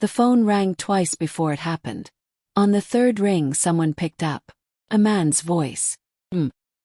The phone rang twice before it happened. On the third ring, someone picked up. A man's voice.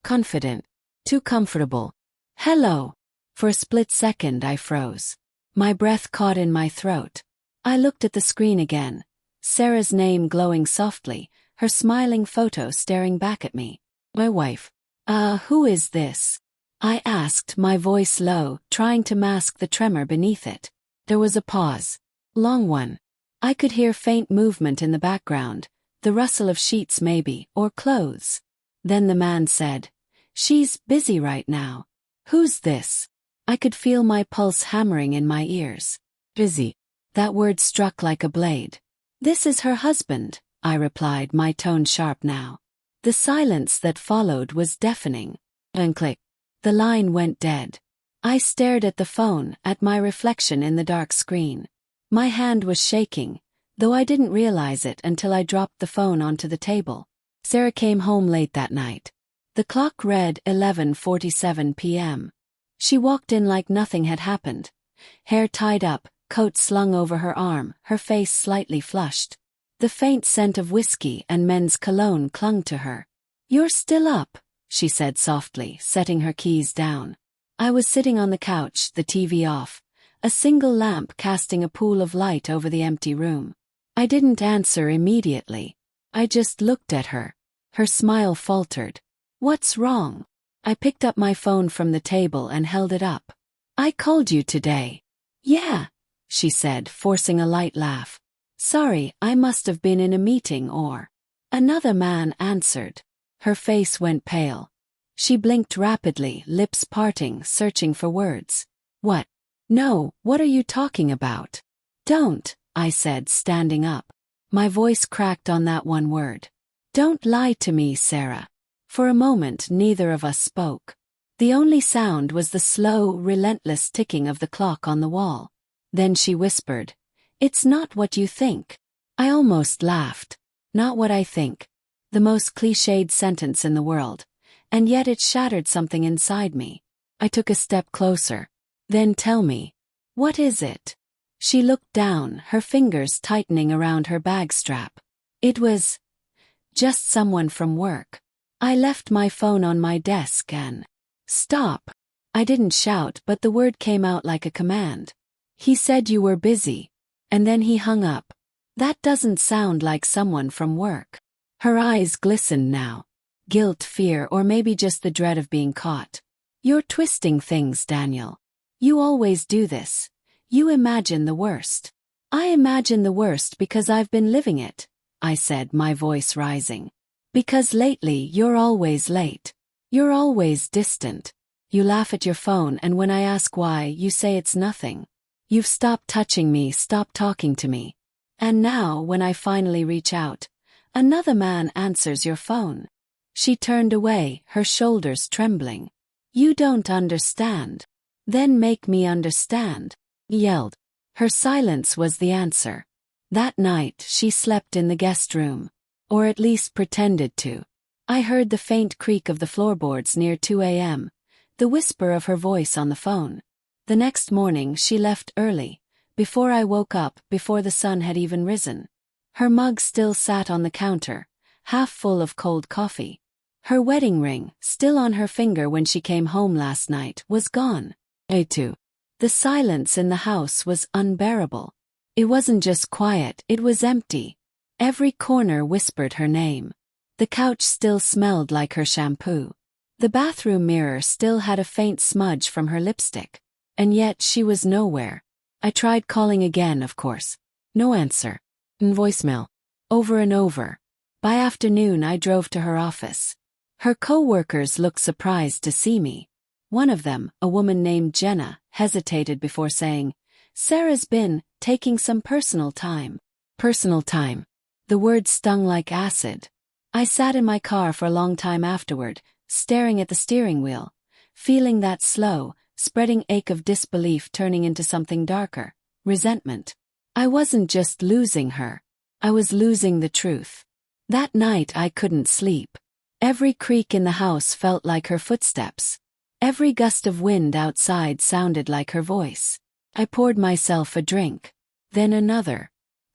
Confident. Too comfortable. Hello. For a split second I froze. My breath caught in my throat. I looked at the screen again. Sarah's name glowing softly, her smiling photo staring back at me. My wife. Who is this? I asked, my voice low, trying to mask the tremor beneath it. There was a pause. Long one. I could hear faint movement in the background, the rustle of sheets maybe, or clothes. Then the man said, "She's busy right now." Who's this? I could feel my pulse hammering in my ears. Busy. That word struck like a blade. This is her husband, I replied, my tone sharp now. The silence that followed was deafening. And click. The line went dead. I stared at the phone, at my reflection in the dark screen. My hand was shaking, though I didn't realize it until I dropped the phone onto the table. Sarah came home late that night. The clock read 11:47 p.m. She walked in like nothing had happened. Hair tied up, coat slung over her arm, her face slightly flushed. The faint scent of whiskey and men's cologne clung to her. "You're still up," she said softly, setting her keys down. I was sitting on the couch, the TV off, a single lamp casting a pool of light over the empty room. I didn't answer immediately. I just looked at her. Her smile faltered. "What's wrong?" I picked up my phone from the table and held it up. "I called you today." "Yeah," she said, forcing a light laugh. "Sorry, I must have been in a meeting or..." Another man answered. Her face went pale. She blinked rapidly, lips parting, searching for words. "What? No, what are you talking about?" "Don't," I said, standing up. My voice cracked on that one word. "Don't lie to me, Sarah." For a moment, neither of us spoke. The only sound was the slow, relentless ticking of the clock on the wall. Then she whispered, "It's not what you think." I almost laughed. Not what I think. The most cliched sentence in the world. And yet it shattered something inside me. I took a step closer. "Then tell me. What is it?" She looked down, her fingers tightening around her bag strap. "It was just someone from work." I left my phone on my desk and... "Stop." I didn't shout, but the word came out like a command. "He said you were busy." And then he hung up. That doesn't sound like someone from work. Her eyes glistened now. Guilt, fear, or maybe just the dread of being caught. "You're twisting things, Daniel. You always do this. You imagine the worst." "I imagine the worst because I've been living it," I said, my voice rising. "Because lately you're always late. You're always distant. You laugh at your phone, and when I ask why, you say it's nothing. You've stopped touching me, stopped talking to me. And now, when I finally reach out, another man answers your phone." She turned away, her shoulders trembling. "You don't understand." "Then make me understand," he yelled. Her silence was the answer. That night, she slept in the guest room. Or at least pretended to. I heard the faint creak of the floorboards near 2 a.m., the whisper of her voice on the phone. The next morning she left early, before I woke up, before the sun had even risen. Her mug still sat on the counter, half full of cold coffee. Her wedding ring, still on her finger when she came home last night, was gone. The silence in the house was unbearable. It wasn't just quiet, it was empty. Every corner whispered her name. The couch still smelled like her shampoo. The bathroom mirror still had a faint smudge from her lipstick. And yet she was nowhere. I tried calling again, of course. No answer. Voicemail. Over and over. By afternoon I drove to her office. Her co-workers looked surprised to see me. One of them, a woman named Jenna, hesitated before saying, "Sarah's been taking some personal time." Personal time. The word stung like acid. I sat in my car for a long time afterward, staring at the steering wheel, feeling that slow, spreading ache of disbelief turning into something darker, resentment. I wasn't just losing her. I was losing the truth. That night I couldn't sleep. Every creak in the house felt like her footsteps. Every gust of wind outside sounded like her voice. I poured myself a drink. Then another.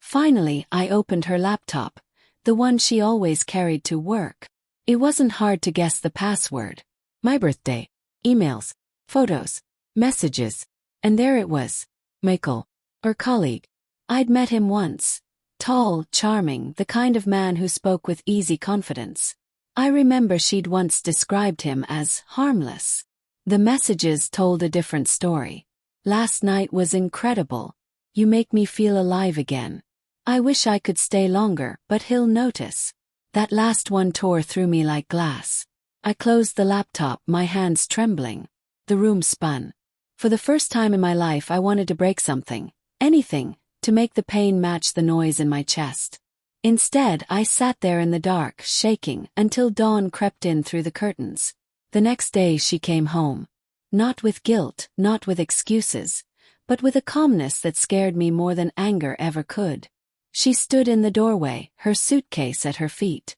Finally, I opened her laptop, the one she always carried to work. It wasn't hard to guess the password. My birthday, emails, photos, messages, and there it was. Michael, her colleague. I'd met him once. Tall, charming, the kind of man who spoke with easy confidence. I remember she'd once described him as harmless. The messages told a different story. Last night was incredible. You make me feel alive again. I wish I could stay longer, but he'll notice. That last one tore through me like glass. I closed the laptop, my hands trembling. The room spun. For the first time in my life I wanted to break something, anything, to make the pain match the noise in my chest. Instead, I sat there in the dark, shaking, until dawn crept in through the curtains. The next day she came home. Not with guilt, not with excuses, but with a calmness that scared me more than anger ever could. She stood in the doorway, her suitcase at her feet.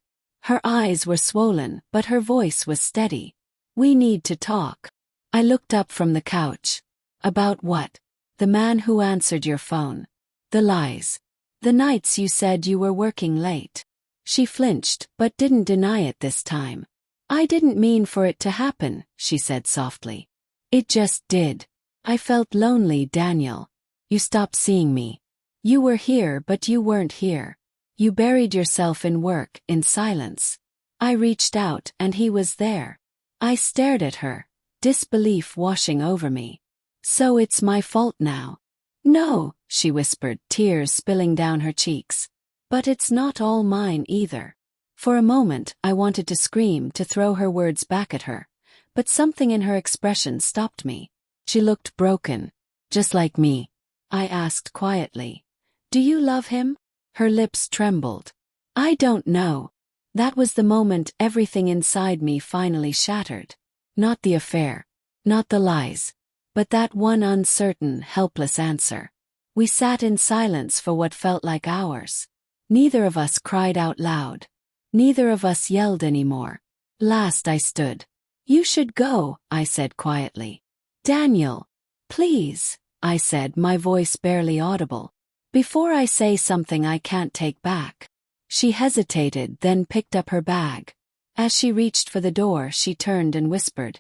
Her eyes were swollen, but her voice was steady. We need to talk. I looked up from the couch. About what? The man who answered your phone. The lies. The nights you said you were working late. She flinched, but didn't deny it this time. I didn't mean for it to happen, she said softly. It just did. I felt lonely, Daniel. You stopped seeing me. You were here, but you weren't here. You buried yourself in work, in silence. I reached out, and he was there. I stared at her, disbelief washing over me. So it's my fault now. No, she whispered, tears spilling down her cheeks. But it's not all mine either. For a moment, I wanted to scream, to throw her words back at her. But something in her expression stopped me. She looked broken. Just like me. I asked quietly. Do you love him? Her lips trembled. I don't know. That was the moment everything inside me finally shattered. Not the affair. Not the lies. But that one uncertain, helpless answer. We sat in silence for what felt like hours. Neither of us cried out loud. Neither of us yelled anymore. Last I stood. You should go, I said quietly. Daniel. Please, I said, my voice barely audible. Before I say something I can't take back. She hesitated, then picked up her bag. As she reached for the door, she turned and whispered,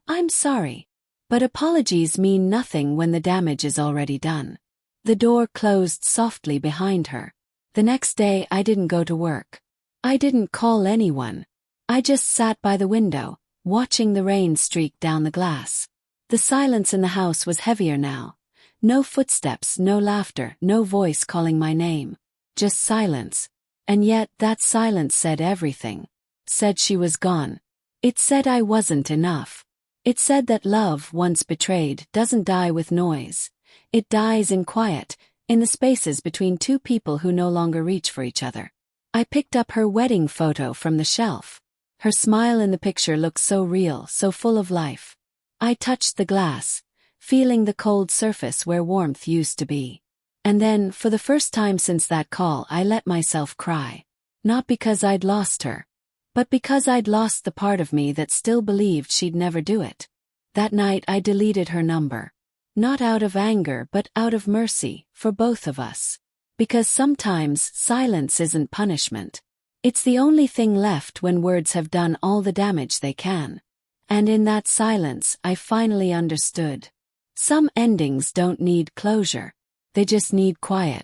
I'm sorry. But apologies mean nothing when the damage is already done. The door closed softly behind her. The next day I didn't go to work. I didn't call anyone. I just sat by the window, watching the rain streak down the glass. The silence in the house was heavier now. No footsteps, no laughter, no voice calling my name. Just silence. And yet that silence said everything. Said she was gone. It said I wasn't enough. It said that love, once betrayed, doesn't die with noise. It dies in quiet, in the spaces between two people who no longer reach for each other. I picked up her wedding photo from the shelf. Her smile in the picture looked so real, so full of life. I touched the glass, feeling the cold surface where warmth used to be. And then, for the first time since that call, I let myself cry. Not because I'd lost her, but because I'd lost the part of me that still believed she'd never do it. That night I deleted her number. Not out of anger, but out of mercy, for both of us. Because sometimes silence isn't punishment. It's the only thing left when words have done all the damage they can. And in that silence, I finally understood. Some endings don't need closure. They just need quiet.